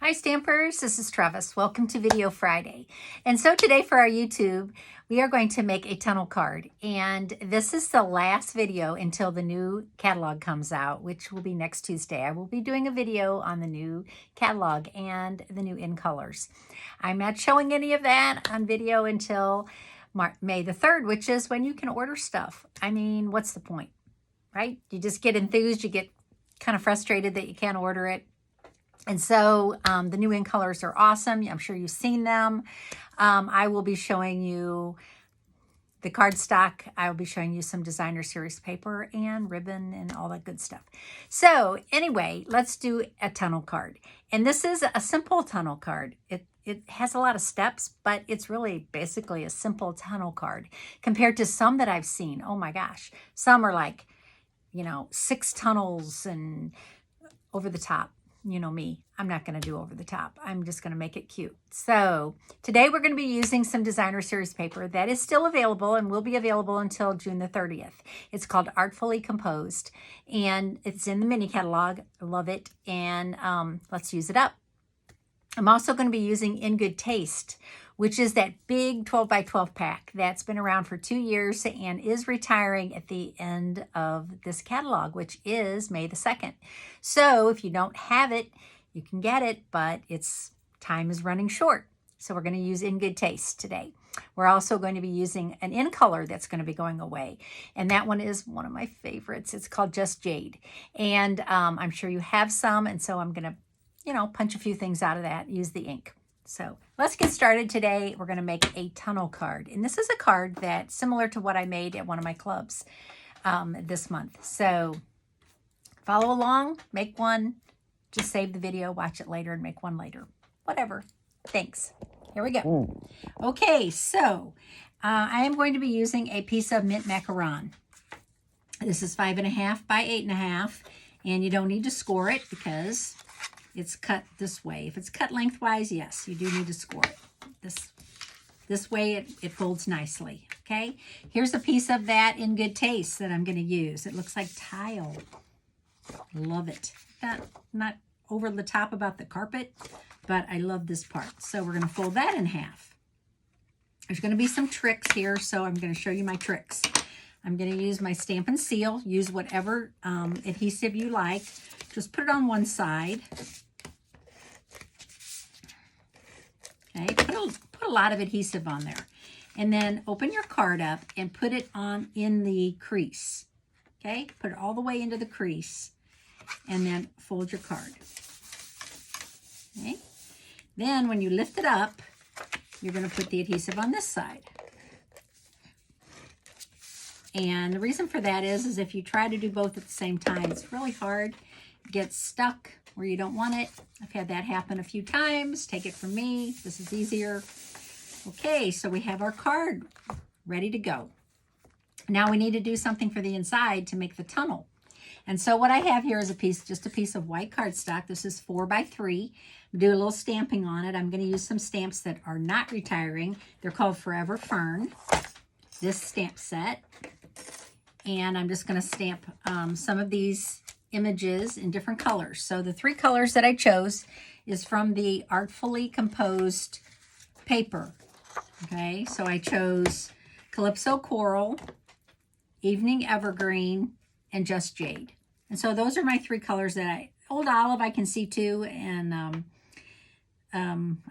Hi Stampers, this is Trevis. Welcome to Video Friday. And so today for our YouTube, we are going to make a tunnel card. And this is the last video until the new catalog comes out, which will be next Tuesday. I will be doing a video on the new catalog and the new in colors. I'm not showing any of that on video until May the 3rd, which is when you can order stuff. I mean, what's the point, right? You just get enthused, you get kind of frustrated that you can't order it. And so the new in colors are awesome. I'm sure you've seen them. I will be showing you the cardstock. I will be showing you some designer series paper and ribbon and all that good stuff. So anyway, let's do a tunnel card. And this is a simple tunnel card. It has a lot of steps, but it's really basically a simple tunnel card compared to some that I've seen. Oh my gosh. Some are like, 6 tunnels and over the top. You know me, I'm not going to do over the top. I'm just going to make it cute. So today we're going to be using some designer series paper that is still available and will be available until June the 30th. It's called Artfully Composed and it's in the mini catalog. I love it. And let's use it up. I'm also going to be using In Good Taste, which is that big 12 by 12 pack that's been around for 2 years and is retiring at the end of this catalog, which is May the 2nd. So if you don't have it, you can get it, but time is running short. So we're going to use In Good Taste today. We're also going to be using an in color that's going to be going away. And that one is one of my favorites. It's called Just Jade. And I'm sure you have some. And so I'm going to punch a few things out of that, use the ink. So let's get started today. We're going to make a tunnel card. And this is a card that's similar to what I made at one of my clubs this month. So follow along, make one, just save the video, watch it later and make one later. Whatever. Thanks. Here we go. Okay, so I am going to be using a piece of mint macaron. This is 5.5 by 8.5, and you don't need to score it because it's cut this way. If it's cut lengthwise, yes, you do need to score it. This way it folds nicely, okay? Here's a piece of that In Good Taste that I'm going to use. It looks like tile. Love it. Not over the top about the carpet, but I love this part. So we're going to fold that in half. There's going to be some tricks here, so I'm going to show you my tricks. I'm going to use my Stampin' Seal. Use whatever adhesive you like. Just put it on one side. Okay, put a lot of adhesive on there. And then open your card up and put it in the crease. Okay, put it all the way into the crease. And then fold your card. Okay, then when you lift it up, you're going to put the adhesive on this side. And the reason for that is if you try to do both at the same time, it's really hard. It gets stuck where you don't want it. I've had that happen a few times. Take it from me. This is easier. Okay, so we have our card ready to go. Now we need to do something for the inside to make the tunnel. And so what I have here is just a piece of white cardstock. This is 4 by 3. Do a little stamping on it. I'm going to use some stamps that are not retiring. They're called Forever Fern. This stamp set. And I'm just going to stamp some of these images in different colors. So the 3 colors that I chose is from the Artfully Composed paper. Okay, so I chose Calypso Coral, Evening Evergreen, and Just Jade. And so those are my 3 colors that Old Olive I can see too, and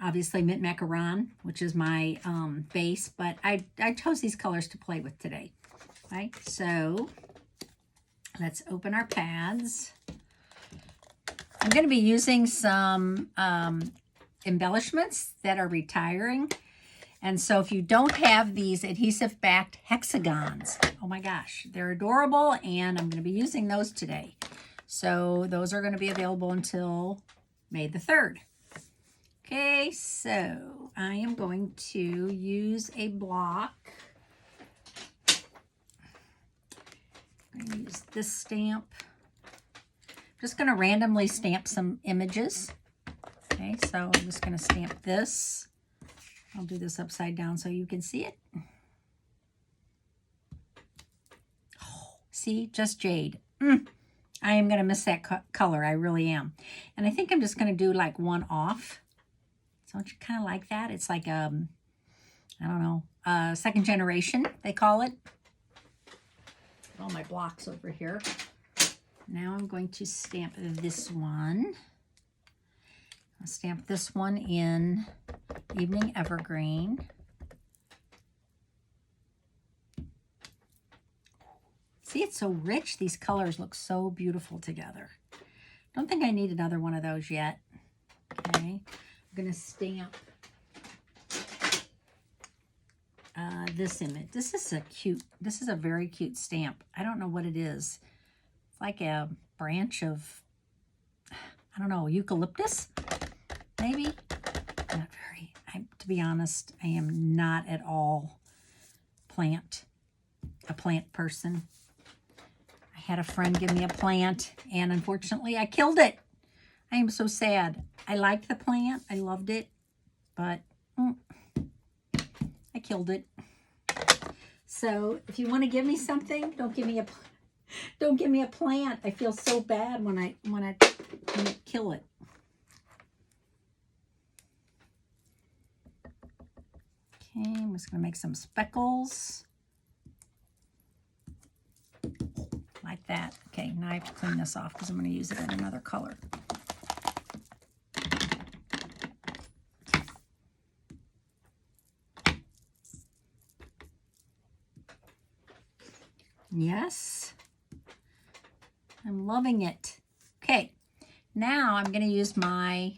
obviously Mint Macaron, which is my base, but I chose these colors to play with today. Right, so let's open our pads. I'm going to be using some embellishments that are retiring. And so if you don't have these adhesive-backed hexagons, oh my gosh, they're adorable, and I'm going to be using those today. So those are going to be available until May the 3rd. Okay, so I am going to use a block. I'm going to use this stamp. I'm just going to randomly stamp some images. Okay, so I'm just going to stamp this. I'll do this upside down so you can see it. Oh, see, Just Jade. I am going to miss that color. I really am. And I think I'm just going to do like one off. So don't you kind of like that? It's like, I don't know, second generation, they call it. All my blocks over here. Now I'm going to stamp this one. I'll stamp this one in Evening Evergreen. See, it's so rich. These colors look so beautiful together. Don't think I need another one of those yet. Okay, I'm going to stamp this image. This is a very cute stamp. I don't know what it is. It's like a branch of, I don't know, eucalyptus, maybe? Not very, to be honest, I am not at all a plant person. I had a friend give me a plant, and unfortunately I killed it. I am so sad. I liked the plant. I loved it, but I killed it. So if you want to give me something, don't give me a plant. I feel so bad when I kill it. Okay, I'm just going to make some speckles. Like that. Okay, now I have to clean this off because I'm going to use it in another color. Yes, I'm loving it. Okay, now I'm going to use my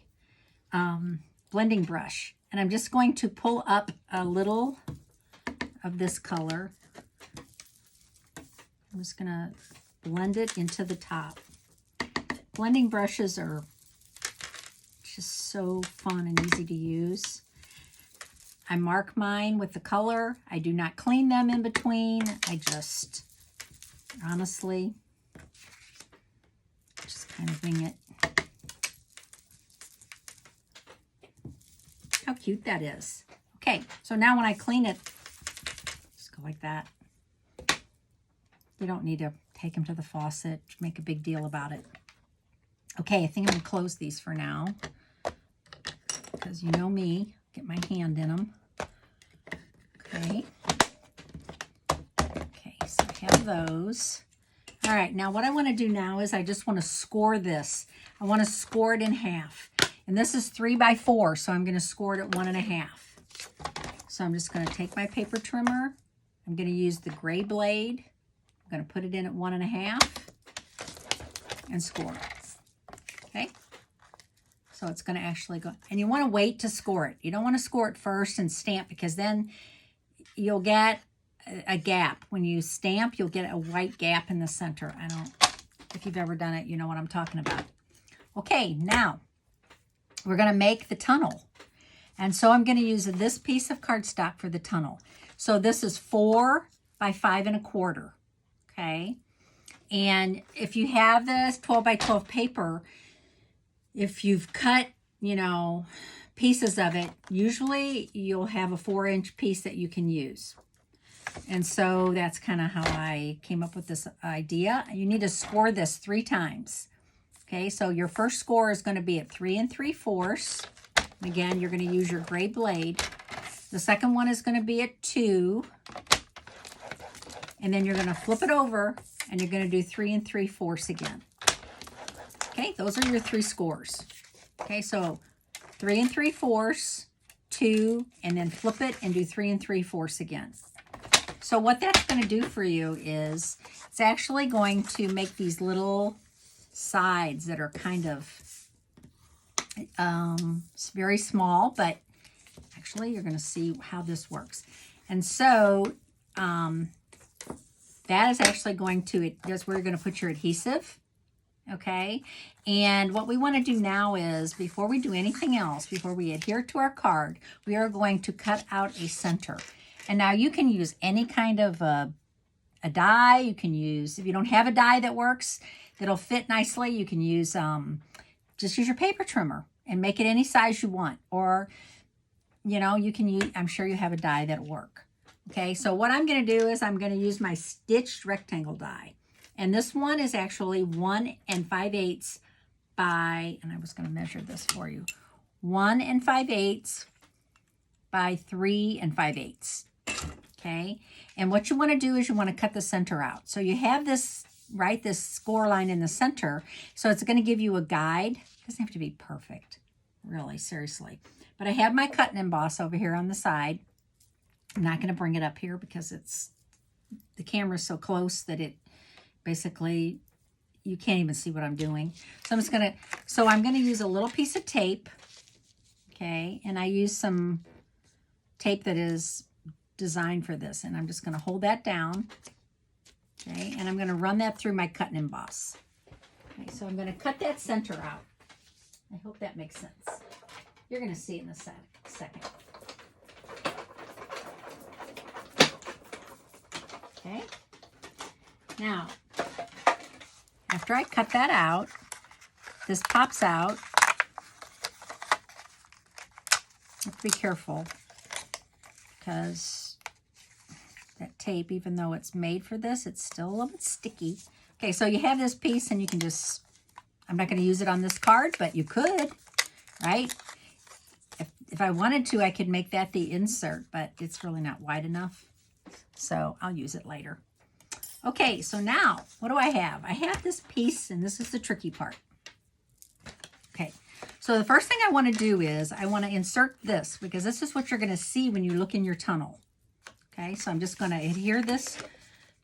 blending brush, and I'm just going to pull up a little of this color. I'm just going to blend it into the top. Blending brushes are just so fun and easy to use. I mark mine with the color. I do not clean them in between. I just, honestly, just kind of wing it. How cute that is. Okay, so now when I clean it, just go like that. You don't need to take them to the faucet, make a big deal about it. Okay, I think I'm going to close these for now because you know me, get my hand in them. Okay. Okay, so I have those. All right, now what I want to do now is I just want to score this. I want to score it in half. And this is 3 by 4, so I'm going to score it at 1.5. So I'm just going to take my paper trimmer. I'm going to use the gray blade. I'm going to put it in at 1.5 and score it. Okay? So it's going to actually go. And you want to wait to score it. You don't want to score it first and stamp because then you'll get a gap. When you stamp, you'll get a white gap in the center. If you've ever done it, you know what I'm talking about. Okay, now we're going to make the tunnel. And so I'm going to use this piece of cardstock for the tunnel. So this is 4 by 5.25. Okay. And if you have this 12 by 12 paper, if you've cut, pieces of it, usually you'll have a 4-inch piece that you can use. And so that's kind of how I came up with this idea. You need to score this 3 times. Okay, so your first score is going to be at 3 3/4. Again, you're going to use your gray blade. The second one is going to be at 2. And then you're going to flip it over and you're going to do 3 3/4 again. Okay, those are your 3 scores. Okay, so 3 3/4, 2, and then flip it and do 3 3/4 again. So what that's going to do for you is it's actually going to make these little sides that are kind of very small, but actually you're going to see how this works. And so that is actually going to, that's where you're going to put your adhesive. Okay, and what we want to do now is, before we do anything else, before we adhere to our card, we are going to cut out a center. And now you can use any kind of a die. You can use, if you don't have a die that works, that'll fit nicely, you can use, just use your paper trimmer and make it any size you want. Or, you can use, I'm sure you have a die that'll work. Okay, so what I'm going to do is I'm going to use my stitched rectangle die. And this one is actually 1 5/8 by, and I was going to measure this for you, 1 5/8 by 3 5/8. Okay, and what you want to do is you want to cut the center out. So you have this, right, this score line in the center. So it's going to give you a guide. It doesn't have to be perfect, really, seriously. But I have my cut and emboss over here on the side. I'm not going to bring it up here because the camera's so close that it basically, you can't even see what I'm doing. So I'm going to use a little piece of tape. Okay, and I use some tape that is designed for this, and I'm just going to hold that down. Okay, and I'm going to run that through my cut and emboss. Okay, so I'm going to cut that center out. I hope that makes sense. You're going to see it in a second. Okay, now after I cut that out, this pops out. Have to be careful because that tape, even though it's made for this, it's still a little bit sticky. Okay, so you have this piece and you can just, I'm not going to use it on this card, but you could, right? If I wanted to, I could make that the insert, but it's really not wide enough. So I'll use it later. Okay, so now what do I have? I have this piece, and this is the tricky part. Okay, so the first thing I want to do is I want to insert this, because this is what you're going to see when you look in your tunnel. Okay, so I'm just going to adhere this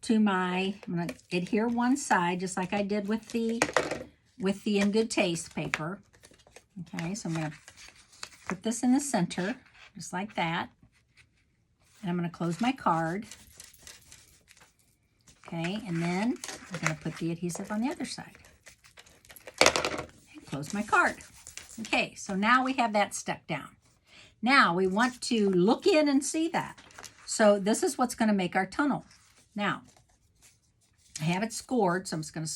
to I'm going to adhere one side just like I did with the In Good Taste paper. Okay, so I'm going to put this in the center just like that. And I'm going to close my card. Okay, and then I'm going to put the adhesive on the other side. And close my card. Okay, so now we have that stuck down. Now we want to look in and see that. So this is what's going to make our tunnel. Now, I have it scored, so I'm just going to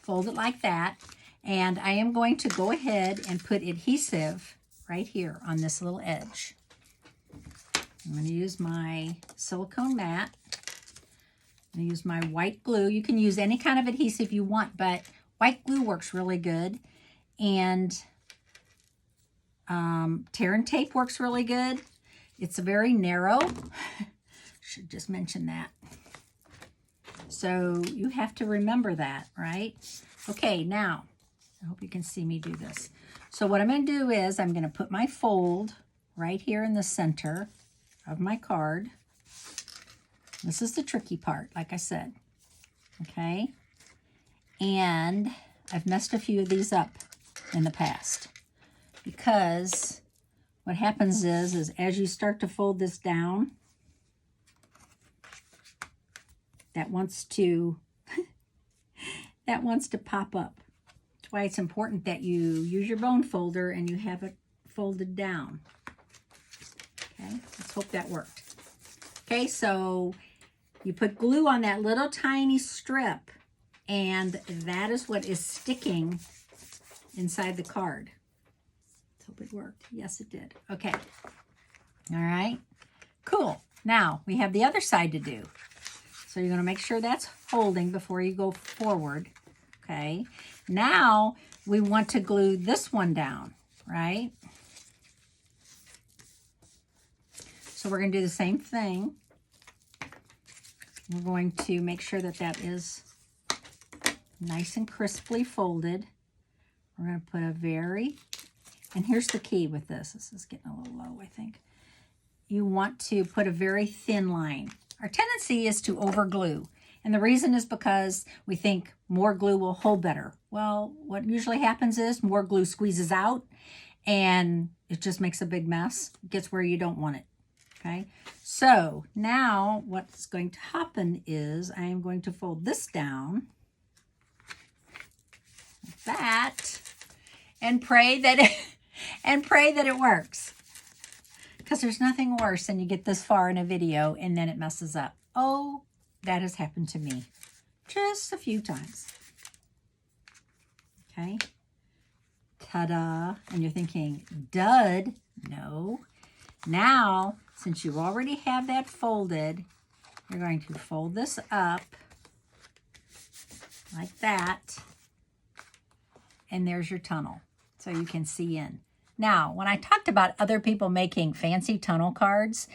fold it like that. And I am going to go ahead and put adhesive right here on this little edge. I'm going to use my silicone mat. I'm going to use my white glue. You can use any kind of adhesive you want, but white glue works really good. And tear and tape works really good. It's very narrow. Should just mention that. So you have to remember that, right? Okay, now, I hope you can see me do this. So what I'm going to do is I'm going to put my fold right here in the center of my card. This is the tricky part, like I said. Okay? And I've messed a few of these up in the past because what happens is as you start to fold this down, that wants to pop up. That's why it's important that you use your bone folder and you have it folded down. Okay, let's hope that worked. Okay, so you put glue on that little tiny strip, and that is what is sticking inside the card. Let's hope it worked. Yes, it did. Okay. All right. Cool. Now, we have the other side to do. So you're going to make sure that's holding before you go forward. Okay. Now, we want to glue this one down, right? So we're going to do the same thing. We're going to make sure that that is nice and crisply folded. We're going to put and here's the key with this. This is getting a little low, I think. You want to put a very thin line. Our tendency is to over glue. And the reason is because we think more glue will hold better. Well, what usually happens is more glue squeezes out and it just makes a big mess. It gets where you don't want it. Okay, so now what's going to happen is I am going to fold this down like that and pray that it works. Because there's nothing worse than you get this far in a video and then it messes up. Oh, that has happened to me just a few times. Okay, ta-da! And you're thinking, dud? No. Now, since you already have that folded, you're going to fold this up like that. And there's your tunnel, so you can see in. Now, when I talked about other people making fancy tunnel cards,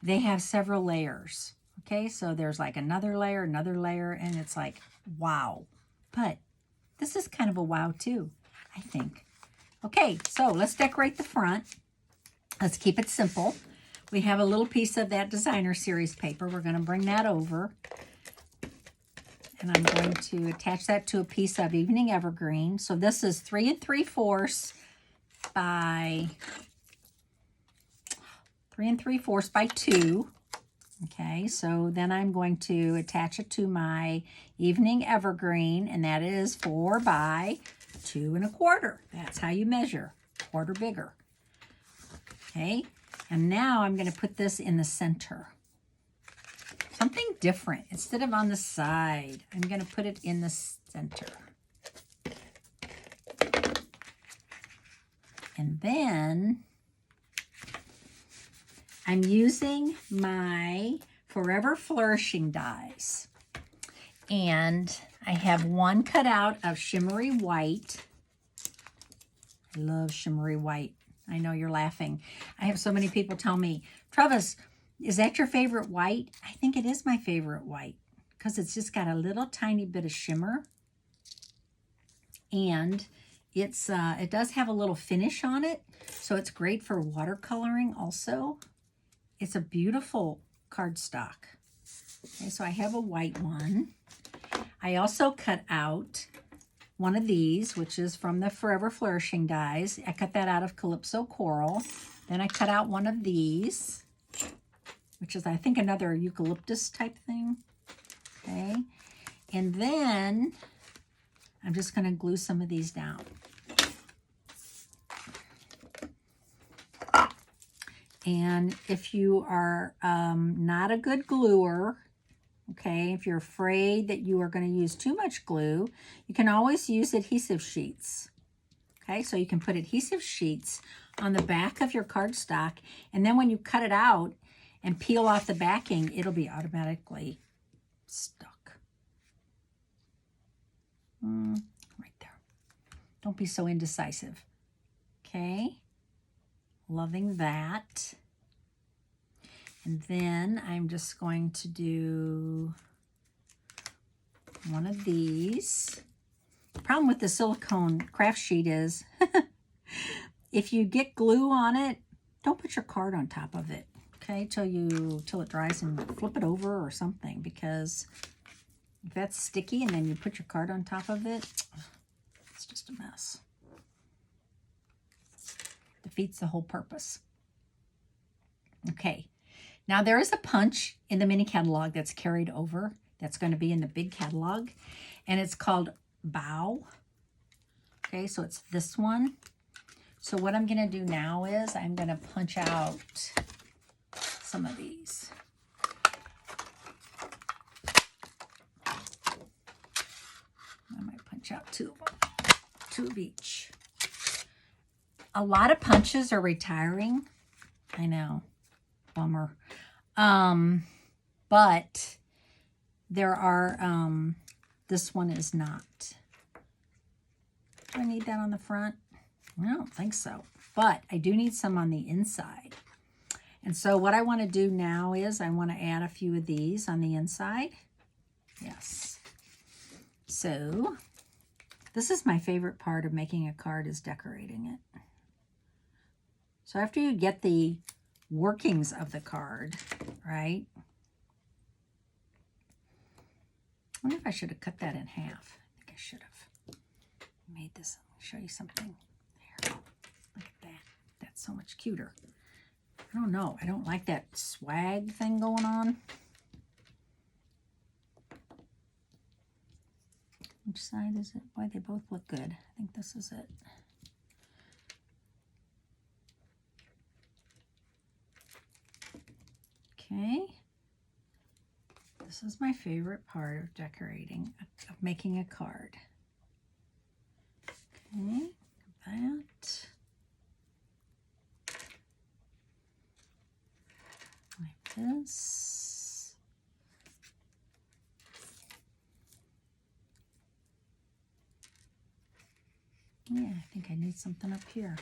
they have several layers. Okay, so there's like another layer, and it's like, wow. But this is kind of a wow too, I think. Okay, so let's decorate the front. Let's keep it simple. We have a little piece of that designer series paper. We're going to bring that over. And I'm going to attach that to a piece of evening evergreen. So this is 3 3/4 by 3 3/4 by 2. Okay, so then I'm going to attach it to my evening evergreen, and that is 4 by 2 1/4. That's how you measure, quarter bigger. Okay, and now I'm going to put this in the center. Something different. Instead of on the side, I'm going to put it in the center. And then I'm using my Forever Flourishing dies. And I have one cut out of shimmery white. I love shimmery white. I know you're laughing. I have so many people tell me, Trevis, is that your favorite white? I think it is my favorite white because it's just got a little tiny bit of shimmer. And it's it does have a little finish on it, so it's great for watercoloring also. It's a beautiful cardstock. Okay, so I have a white one. I also cut out one of these, which is from the Forever Flourishing dies. I cut that out of Calypso Coral. Then I cut out one of these, which is, I think, another eucalyptus type thing. Okay. And then I'm just going to glue some of these down. And if you are not a good gluer, okay, if you're afraid that you are going to use too much glue, you can always use adhesive sheets. Okay, so you can put adhesive sheets on the back of your cardstock, and then when you cut it out and peel off the backing, it'll be automatically stuck. Right there. Don't be so indecisive. Okay, loving that. And then I'm just going to do one of these. The problem with the silicone craft sheet is if you get glue on it, don't put your card on top of it, okay, till it dries, and flip it over or something, because if that's sticky and then you put your card on top of it, it's just a mess. Defeats the whole purpose. Okay, now there is a punch in the mini catalog that's carried over that's going to be in the big catalog, and it's called Bow. Okay, so it's this one. So what I'm going to do now is I'm going to punch out some of these. I might punch out two of them, two of each. A lot of punches are retiring. I know, bummer. But there are, this one is not. Do I need that on the front? I don't think so, but I do need some on the inside. And so what I want to do now is I want to add a few of these on the inside. Yes. So this is my favorite part of making a card, is decorating it. So after you get the workings of the card, right? I wonder if I should have cut that in half. I think I should have made this. Let me show you something. There. Look at that. That's so much cuter. I don't know. I don't like that swag thing going on. Which side is it? Boy, they both look good. I think this is it. Okay. This is my favorite part of decorating, of making a card. Okay, that. Like this. I think I need something up here.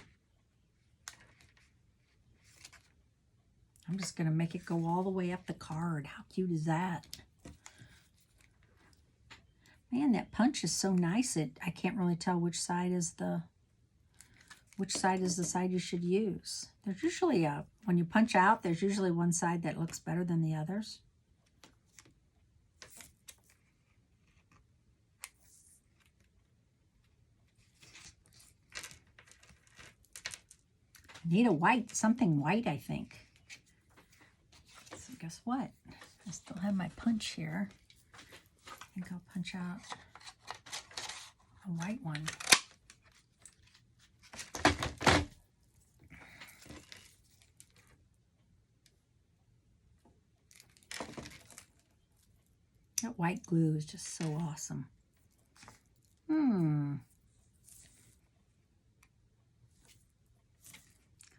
I'm just going to make it go all the way up the card. How cute is that? Man, that punch is so nice. I can't really tell which side is the side you should use. There's usually when you punch out, there's usually one side that looks better than the others. I need a white, something white, I think. So guess what? I still have my punch here. I think I'll punch out a white one. That white glue is just so awesome.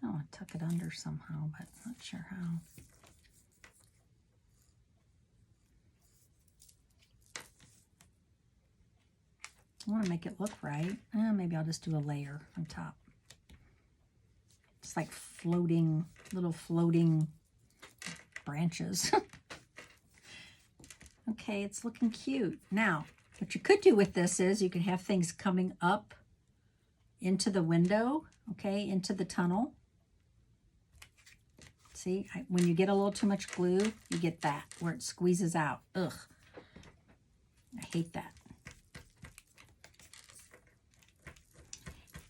I want to tuck it under somehow, but not sure how. I want to make it look right. Maybe I'll just do a layer on top. It's like floating, little floating branches. Okay, it's looking cute. Now, what you could do with this is you could have things coming up into the window, okay, into the tunnel. See, when you get a little too much glue, you get that, where it squeezes out. Ugh, I hate that.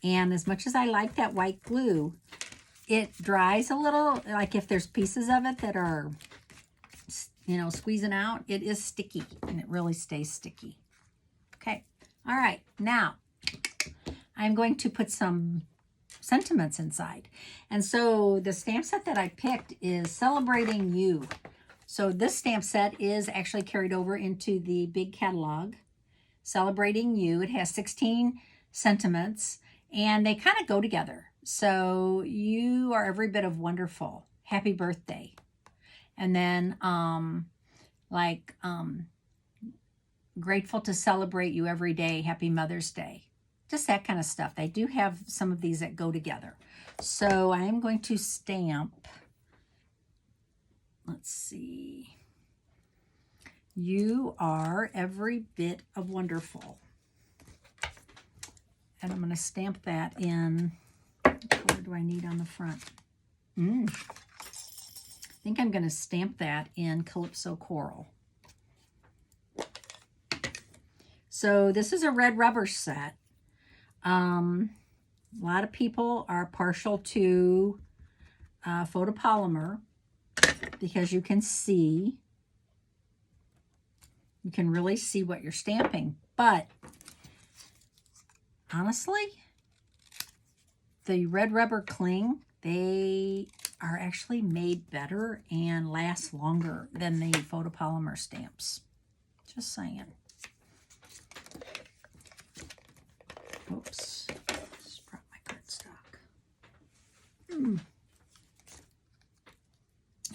And as much as I like that white glue, it dries a little, like if there's pieces of it that are, you know, squeezing out, it is sticky, and it really stays sticky. Okay, all right, now I'm going to put some sentiments inside. And so the stamp set that I picked is Celebrating You. So this stamp set is actually carried over into the big catalog, Celebrating You. It has 16 sentiments, and they kind of go together. So you are every bit of wonderful. Happy birthday. And then grateful to celebrate you every day. Happy Mother's Day. Just that kind of stuff. They do have some of these that go together. So I am going to stamp, let's see. You are every bit of wonderful. And I'm going to stamp that in, what color do I need on the front? I think I'm going to stamp that in Calypso Coral. So this is a red rubber set. A lot of people are partial to photopolymer because you can really see what you're stamping. But honestly, the red rubber cling, they are actually made better and last longer than the photopolymer stamps. Just saying. Oops, just brought my cardstock.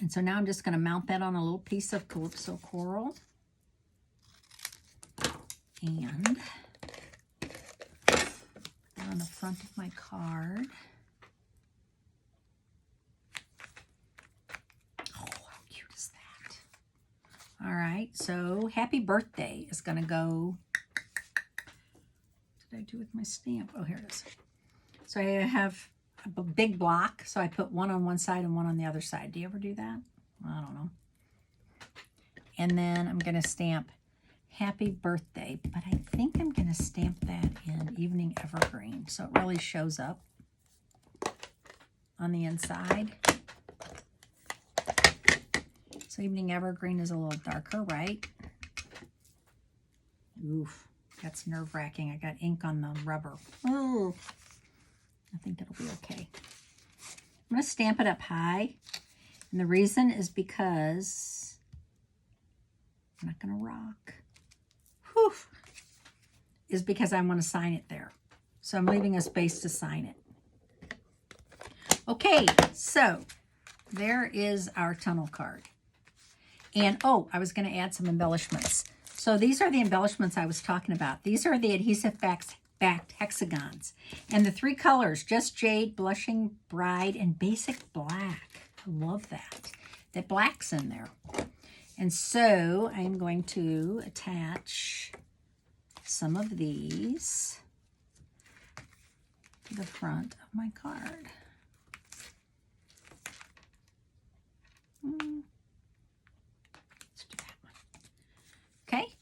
And so now I'm just going to mount that on a little piece of Calypso Coral. And put that on the front of my card. Oh, how cute is that? All right, so happy birthday is going to go. What did I do with my stamp? Oh, here it is. So I have a big block, so I put one on one side and one on the other side. Do you ever do that? I don't know. And then I'm going to stamp happy birthday, but I think I'm going to stamp that in Evening Evergreen, so it really shows up on the inside. So Evening Evergreen is a little darker, right? Oof, that's nerve-wracking. I got ink on the rubber. Oh, I think it'll be okay. I'm going to stamp it up high, and the reason is because I'm not going to rock. Whew, is because I want to sign it there. So I'm leaving a space to sign it. Okay, so there is our tunnel card. And oh, I was going to add some embellishments. So these are the embellishments I was talking about. These are the adhesive backed hexagons. And the 3 colors, Just Jade, Blushing Bride, and Basic Black. I love that. That black's in there. And so I'm going to attach some of these to the front of my card. Let's do that one. Okay,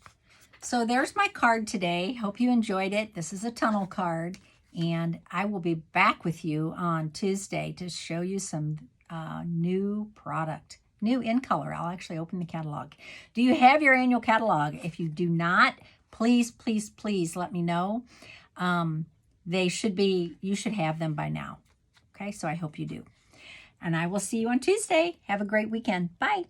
so there's my card today. Hope you enjoyed it. This is a tunnel card, and I will be back with you on Tuesday to show you some new product, new in color. I'll actually open the catalog. Do you have your annual catalog? If you do not, please, please, please let me know. You should have them by now. Okay, so I hope you do. And I will see you on Tuesday. Have a great weekend. Bye.